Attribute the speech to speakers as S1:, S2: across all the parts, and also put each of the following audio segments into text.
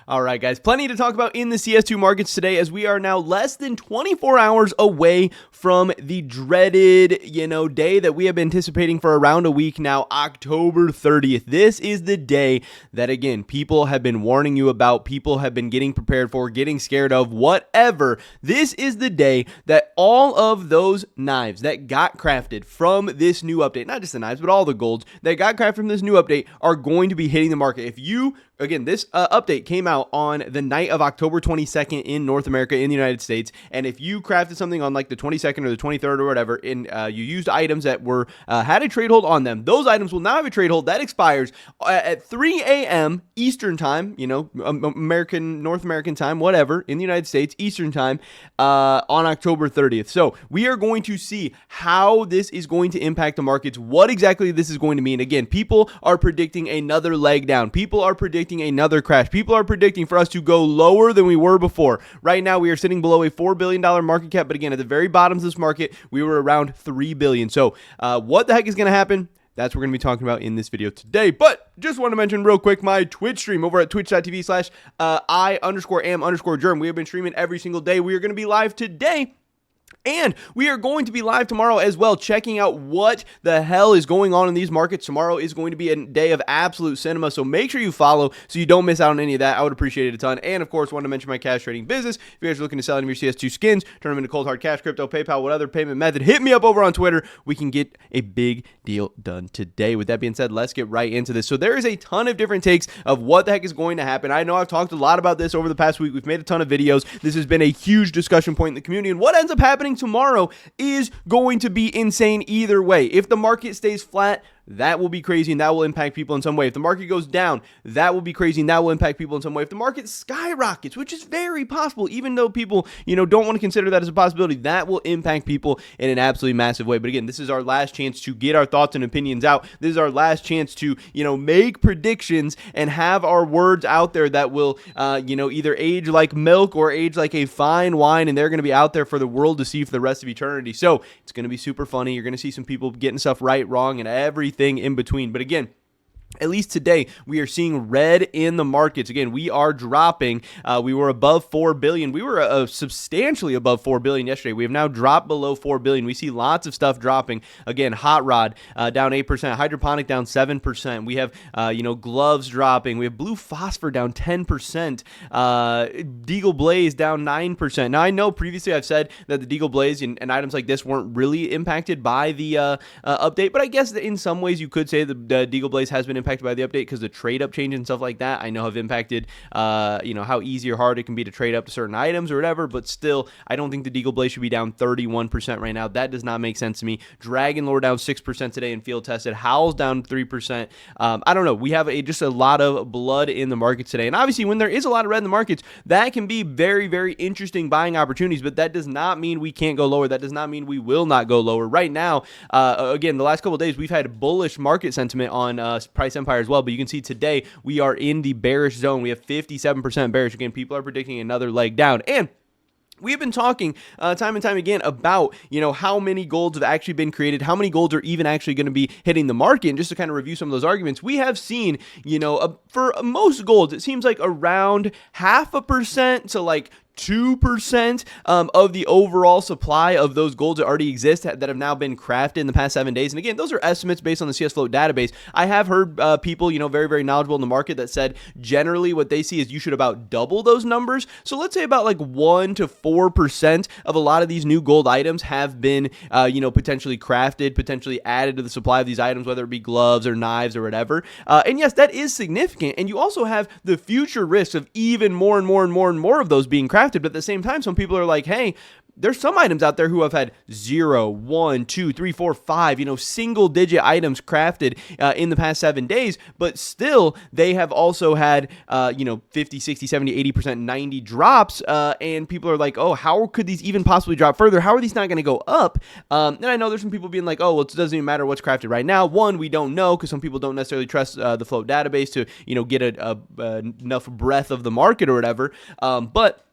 S1: All right, guys, plenty to talk about in the CS2 markets today as we are now less than 24 hours away from the dreaded, day that we have been anticipating for around a week now, October 30th. This is the day that, again, people have been warning you about, people have been getting prepared for, getting scared of, whatever. This is the day that all of those knives that got crafted from this new update, not just the knives, but all the golds that got crafted from this new update are going to be hitting the market. If you Again, this update came out on the night of October 22nd in North America, in the United States. And if you crafted something on like the 22nd or the 23rd or whatever, and you used items that were had a trade hold on them, those items will now have a trade hold that expires at 3 a.m. Eastern time, North American time, whatever, in the United States, Eastern time, on October 30th. So we are going to see how this is going to impact the markets, what exactly this is going to mean. Again, people are predicting another leg down. People are predicting another crash. People are predicting for us to go lower than we were before. Right now, we are sitting below a $4 billion market cap. But again, at the very bottoms of this market, we were around $3 billion. So what the heck is going to happen? That's what we're going to be talking about in this video today. But just want to mention real quick my Twitch stream over at twitch.tv/I_am_germ. We have been streaming every single day. We are going to be live today. And we are going to be live tomorrow as well, checking out what the hell is going on in these markets. Tomorrow is going to be a day of absolute cinema, so make sure you follow so you don't miss out on any of that. I would appreciate it a ton. And, of course, want to mention my cash trading business. If you guys are looking to sell any of your CS2 skins, turn them into cold hard cash, crypto, PayPal, what other payment method, hit me up over on Twitter. We can get a big deal done today. With that being said, let's get right into this. So there is a ton of different takes of what the heck is going to happen. I know I've talked a lot about this over the past week. We've made a ton of videos. This has been a huge discussion point in the community. And what ends up happening tomorrow is going to be insane either way. If the market stays flat, that will be crazy and that will impact people in some way. If the market goes down, that will be crazy and that will impact people in some way. If the market skyrockets, which is very possible, even though people, don't want to consider that as a possibility, that will impact people in an absolutely massive way. But again, this is our last chance to get our thoughts and opinions out. This is our last chance to, make predictions and have our words out there that will, either age like milk or age like a fine wine, and they're going to be out there for the world to see for the rest of eternity. So it's going to be super funny. You're going to see some people getting stuff right, wrong, and everything in between. But again, at least today, we are seeing red in the markets. Again, we are dropping. We were above 4 billion. We were substantially above 4 billion yesterday. We have now dropped below 4 billion. We see lots of stuff dropping. Again, hot rod down 8%, hydroponic down 7%. We have, gloves dropping. We have blue phosphor down 10%. Deagle Blaze down 9%. Now, I know previously I've said that the Deagle Blaze and items like this weren't really impacted by the update, but I guess that in some ways you could say the Deagle Blaze has been impacted by the update because the trade up change and stuff like that I know have impacted how easy or hard it can be to trade up to certain items or whatever. But still, I don't think the Deagle Blaze should be down 31% right now. That does not make sense to me. Dragon Lore down 6% today in field tested. Howl's down 3%. I don't know. We have just a lot of blood in the markets today, and obviously when there is a lot of red in the markets, that can be very, very interesting buying opportunities. But that does not mean we can't go lower. That does not mean we will not go lower. Right now, again, the last couple of days we've had bullish market sentiment on Price Empire as well, but you can see today we are in the bearish zone. We have 57% bearish. Again, people are predicting another leg down, and we have been talking time and time again about, how many golds have actually been created, how many golds are even actually going to be hitting the market. And just to kind of review some of those arguments, we have seen, for most golds, it seems like around 0.5% to like 2% of the overall supply of those golds that already exist that have now been crafted in the past 7 days. And again, those are estimates based on the CS Float database. I have heard people, very, very knowledgeable in the market that said generally what they see is you should about double those numbers. So let's say about like 1 to 4% of a lot of these new gold items have been, potentially crafted, potentially added to the supply of these items, whether it be gloves or knives or whatever. And yes, that is significant. And you also have the future risks of even more and more and more and more of those being crafted. But at the same time, some people are like, hey, there's some items out there who have had 0, 1, 2, 3, 4, 5, single digit items crafted in the past 7 days, but still they have also had, 50, 60, 70, 80%, 90 drops. And people are like, oh, how could these even possibly drop further? How are these not going to go up? And I know there's some people being like, oh, well, it doesn't even matter what's crafted right now. One, we don't know because some people don't necessarily trust the float database to, get enough breadth of the market or whatever. But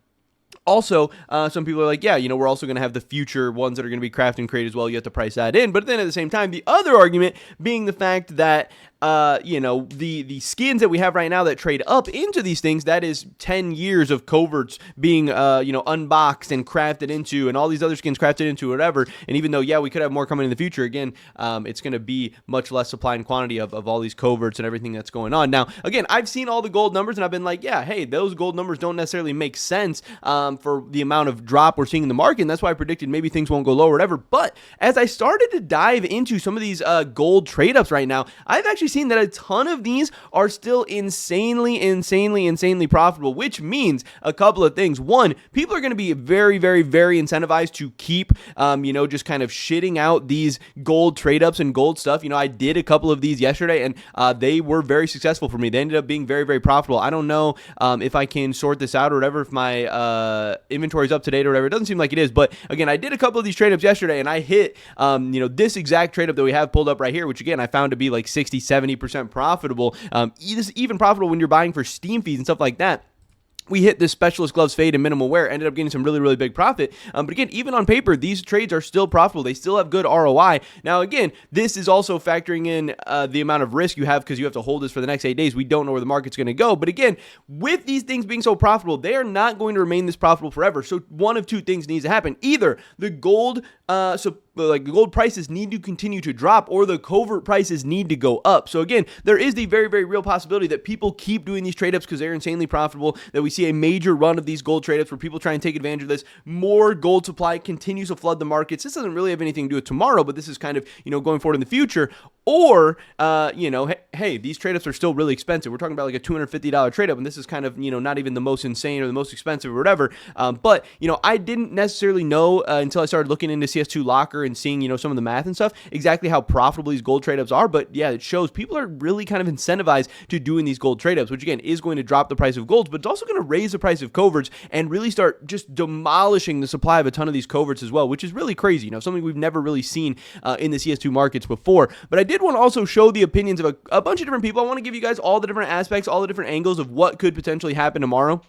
S1: also, some people are like, yeah, we're also going to have the future ones that are going to be crafted and created as well. You have to price that in. But then at the same time, the other argument being the fact that the skins that we have right now that trade up into these things, that is 10 years of coverts being, unboxed and crafted into, and all these other skins crafted into, whatever. And even though, yeah, we could have more coming in the future, again, it's going to be much less supply and quantity of all these coverts and everything that's going on. Now, again, I've seen all the gold numbers, and I've been like, yeah, hey, those gold numbers don't necessarily make sense for the amount of drop we're seeing in the market, and that's why I predicted maybe things won't go low or whatever. But as I started to dive into some of these gold trade-ups right now, I've actually seen that a ton of these are still insanely profitable, which means a couple of things. One, people are going to be very incentivized to keep, just kind of shitting out these gold trade-ups and gold stuff. I did a couple of these yesterday, and they were very successful for me. They ended up being very profitable. I don't know if I can sort this out or whatever, if my inventory is up to date or whatever. It doesn't seem like it is, but again, I did a couple of these trade-ups yesterday, and I hit, this exact trade-up that we have pulled up right here, which again, I found to be like 60-70% profitable. Even profitable when you're buying for Steam fees and stuff like that. We hit this specialist gloves fade and minimal wear, ended up getting some really big profit. But again, even on paper, these trades are still profitable. They still have good ROI. Now, again, this is also factoring in the amount of risk you have because you have to hold this for the next 8 days. We don't know where the market's going to go. But again, with these things being so profitable, they are not going to remain this profitable forever. So one of two things needs to happen. Either the gold, gold prices need to continue to drop, or the covert prices need to go up. So again, there is the very real possibility that people keep doing these trade ups because they're insanely profitable, that we see a major run of these gold trade ups where people try and take advantage of this. More gold supply continues to flood the markets. This doesn't really have anything to do with tomorrow, but this is kind of, going forward in the future. Or, hey, these trade ups are still really expensive. We're talking about like a $250 trade up, and this is kind of, not even the most insane or the most expensive or whatever. But, I didn't necessarily know until I started looking into CS2 Locker and seeing, some of the math and stuff, exactly how profitable these gold trade ups are. But yeah, it shows people are really kind of incentivized to doing these gold trade ups, which again is going to drop the price of golds, but it's also going to raise the price of coverts and really start just demolishing the supply of a ton of these coverts as well, which is really crazy. Something we've never really seen in the CS2 markets before. But I did want to also show the opinions of a bunch of different people. I want to give you guys all the different aspects, all the different angles of what could potentially happen tomorrow.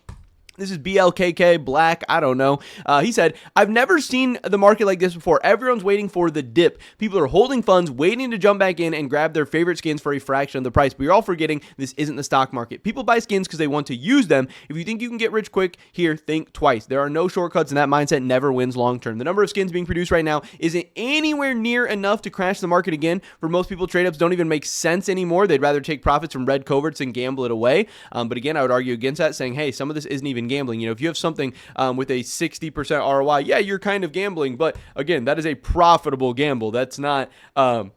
S1: This is BLKK Black. I don't know. He said, I've never seen the market like this before. Everyone's waiting for the dip. People are holding funds, waiting to jump back in and grab their favorite skins for a fraction of the price. But you're all forgetting this isn't the stock market. People buy skins because they want to use them. If you think you can get rich quick here, think twice. There are no shortcuts, and that mindset never wins long term. The number of skins being produced right now isn't anywhere near enough to crash the market again. For most people, trade-ups don't even make sense anymore. They'd rather take profits from red coverts and gamble it away. But again, I would argue against that, saying, hey, some of this isn't even gambling. If you have something with a 60% ROI, yeah, you're kind of gambling, but again, that is a profitable gamble. That's not like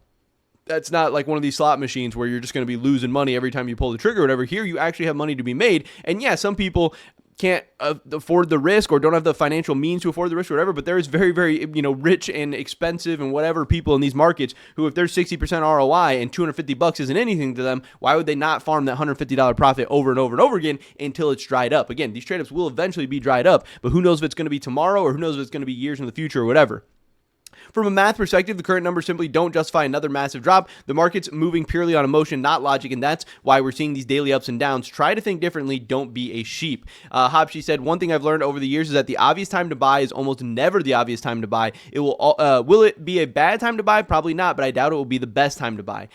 S1: one of these slot machines where you're just going to be losing money every time you pull the trigger or whatever. Here, you actually have money to be made. And yeah, some people can't afford the risk or don't have the financial means to afford the risk or whatever, but there is very rich and expensive and whatever people in these markets who, if there's 60% ROI and $250 isn't anything to them, why would they not farm that $150 profit over and over again until it's dried up? Again, these trade-ups will eventually be dried up, but who knows if it's going to be tomorrow, or who knows if it's going to be years in the future or whatever. From a math perspective, the current numbers simply don't justify another massive drop. The market's moving purely on emotion, not logic, and that's why we're seeing these daily ups and downs. Try to think differently. Don't be a sheep. Hopshi said, one thing I've learned over the years is that the obvious time to buy is almost never the obvious time to buy. Will it be a bad time to buy? Probably not, but I doubt it will be the best time to buy.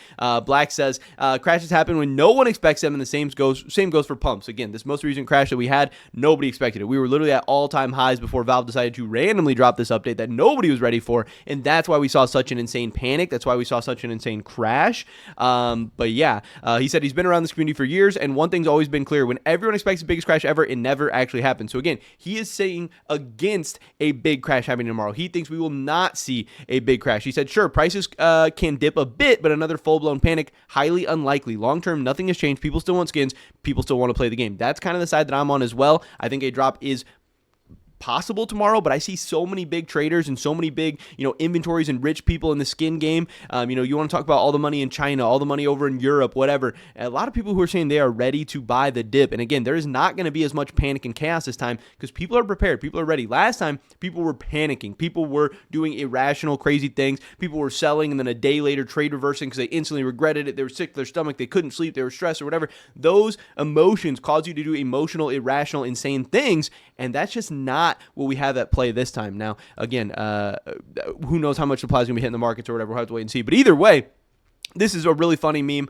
S1: Black says, crashes happen when no one expects them, and the same goes for pumps. Again, this most recent crash that we had, nobody expected it. We were literally at all-time highs before Valve decided to randomly drop this update that nobody was ready for. And that's why we saw such an insane panic. That's why we saw such an insane crash. But yeah, he said he's been around this community for years, and one thing's always been clear. When everyone expects the biggest crash ever, it never actually happens. So again, he is saying against a big crash happening tomorrow. He thinks we will not see a big crash. He said, sure, prices can dip a bit, but another full-blown panic, highly unlikely. Long-term, nothing has changed. People still want skins. People still want to play the game. That's kind of the side that I'm on as well. I think a drop is possible tomorrow, but I see so many big traders and so many big, inventories and rich people in the skin game. You want to talk about all the money in China, all the money over in Europe, whatever. A lot of people who are saying they are ready to buy the dip. And again, there is not going to be as much panic and chaos this time because people are prepared. People are ready. Last time, people were panicking. People were doing irrational, crazy things. People were selling and then a day later trade reversing because they instantly regretted it. They were sick to their stomach. They couldn't sleep. They were stressed or whatever. Those emotions cause you to do emotional, irrational, insane things. And that's just not what we have at play this time. Now, again, who knows how much supply is going to be hitting the markets or whatever. We'll have to wait and see. But either way, This is a really funny meme.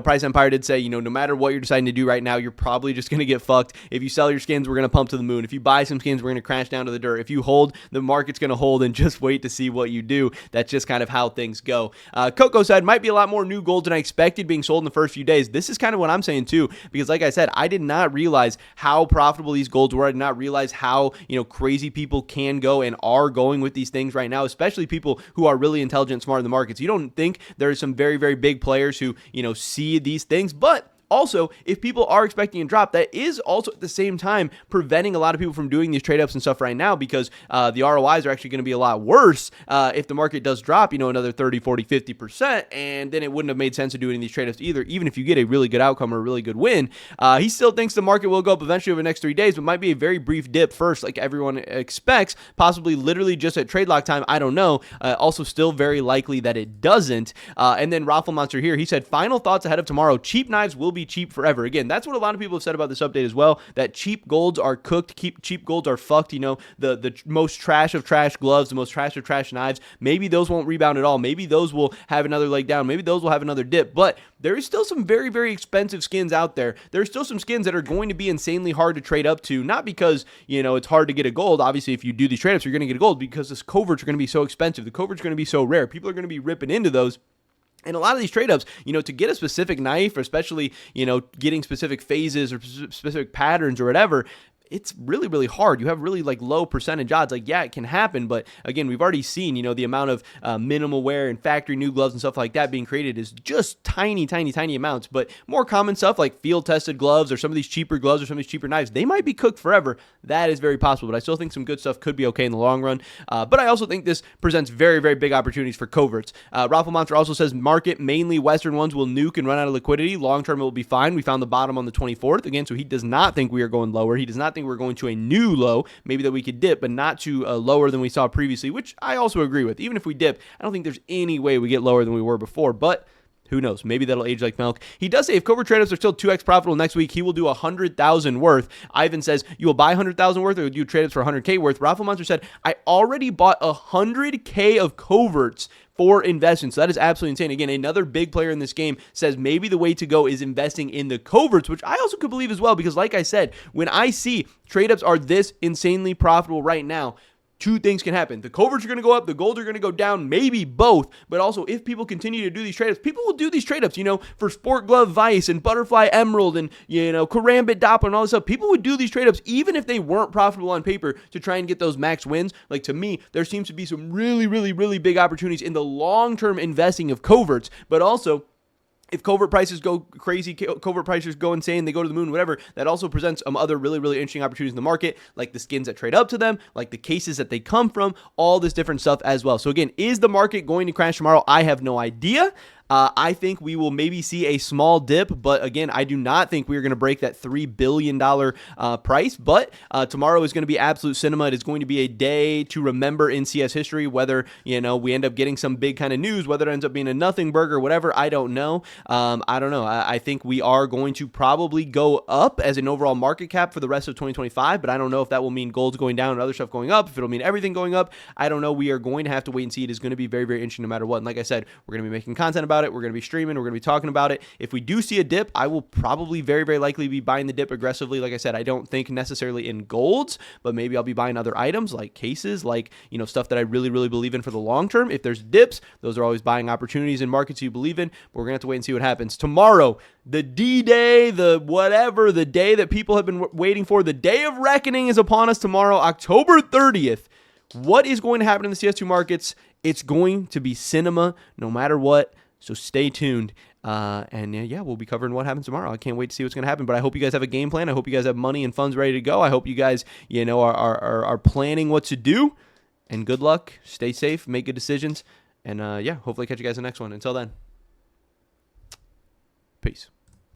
S1: Price Empire did say, no matter what you're deciding to do right now, you're probably just going to get fucked. If you sell your skins, we're going to pump to the moon. If you buy some skins, we're going to crash down to the dirt. If you hold, the market's going to hold, and just wait to see what you do. That's just kind of how things go. Coco said, might be a lot more new gold than I expected being sold in the first few days. This is kind of what I'm saying too, because like I said, I did not realize how profitable these golds were. I did not realize how, crazy people can go and are going with these things right now, especially people who are really intelligent, smart in the markets. You don't think there are some very, very big players who, see these things, but also, if people are expecting a drop, that is also at the same time preventing a lot of people from doing these trade-ups and stuff right now, because the ROIs are actually going to be a lot worse if the market does drop, another 30, 40, 50%, and then it wouldn't have made sense to do any of these trade-ups either, even if you get a really good outcome or a really good win. He still thinks the market will go up eventually over the next 3 days, but might be a very brief dip first, like everyone expects, possibly literally just at trade lock time. I don't know. Also, still very likely that it doesn't. And then Raffle Monster here, he said, final thoughts ahead of tomorrow. Cheap knives will be cheap forever. Again, that's what a lot of people have said about this update as well, that cheap golds are cooked, cheap golds are fucked. The most trash of trash gloves, the most trash of trash knives, maybe those won't rebound at all. Maybe those will have another leg down. Maybe those will have another dip. But there is still some very, very expensive skins out there. There's still some skins that are going to be insanely hard to trade up to, not because, it's hard to get a gold. Obviously, if you do these trade ups, you're going to get a gold, because this coverts are going to be so expensive. The coverts are going to be so rare. People are going to be ripping into those. And a lot of these trade-ups, to get a specific knife, or especially, getting specific phases or specific patterns or whatever, it's really, really hard. You have really low percentage odds. It can happen, but again, we've already seen, the amount of minimal wear and factory new gloves and stuff like that being created is just tiny, tiny, tiny amounts. But more common stuff like field-tested gloves or some of these cheaper gloves or some of these cheaper knives, they might be cooked forever. That is very possible, but I still think some good stuff could be okay in the long run. But I also think this presents very, very big opportunities for coverts. Raffle Monster also says market, mainly Western ones, will nuke and run out of liquidity. Long-term, it will be fine. We found the bottom on the 24th. Again, so he does not think we are going lower. He does not think we're going to a new low, maybe that we could dip, but not to lower than we saw previously, which I also agree with. Even if we dip, I don't think there's any way we get lower than we were before, but who knows? Maybe that'll age like milk. He does say if covert trade-ups are still 2x profitable next week, he will do 100,000 worth. Ivan says, you will buy 100,000 worth, or do trade-ups for 100K worth? Raffle Monster said, I already bought 100K of coverts for investments. So that is absolutely insane. Again, another big player in this game says maybe the way to go is investing in the coverts, which I also could believe as well, because like I said, when I see trade-ups are this insanely profitable right now, two things can happen. The coverts are going to go up, the golds are going to go down, maybe both. But also, if people continue to do these trade-ups, people will do these trade-ups, for Sport Glove Vice and Butterfly Emerald and, Karambit Doppler and all this stuff. People would do these trade-ups even if they weren't profitable on paper to try and get those max wins. To me, there seems to be some really, really, really big opportunities in the long-term investing of coverts, but also, if covert prices go crazy, covert prices go insane, they go to the moon, whatever, that also presents other really, really interesting opportunities in the market, like the skins that trade up to them, like the cases that they come from, all this different stuff as well. So again, is the market going to crash tomorrow? I have no idea. I think we will maybe see a small dip, but again, I do not think we are going to break that $3 billion price, but tomorrow is going to be absolute cinema. It is going to be a day to remember in CS history, whether, we end up getting some big kind of news, whether it ends up being a nothing burger, whatever, I don't know. I don't know. I think we are going to probably go up as an overall market cap for the rest of 2025, but I don't know if that will mean gold's going down and other stuff going up, if it'll mean everything going up. I don't know. We are going to have to wait and see. It is going to be very, very interesting no matter what. And like I said, we're going to be making content about it. We're going to be streaming. We're going to be talking about it. If we do see a dip, I will probably very, very likely be buying the dip aggressively. Like I said, I don't think necessarily in golds, but maybe I'll be buying other items like cases, like, stuff that I really, really believe in for the long term. If there's dips, those are always buying opportunities in markets you believe in, but we're going to have to wait and see what happens. Tomorrow, the D-Day, the whatever, the day that people have been waiting for, the day of reckoning is upon us tomorrow, October 30th. What is going to happen in the CS2 markets? It's going to be cinema no matter what. So stay tuned. We'll be covering what happens tomorrow. I can't wait to see what's going to happen, but I hope you guys have a game plan. I hope you guys have money and funds ready to go. I hope you guys, are planning what to do. And good luck. Stay safe. Make good decisions. And hopefully catch you guys in the next one. Until then, peace.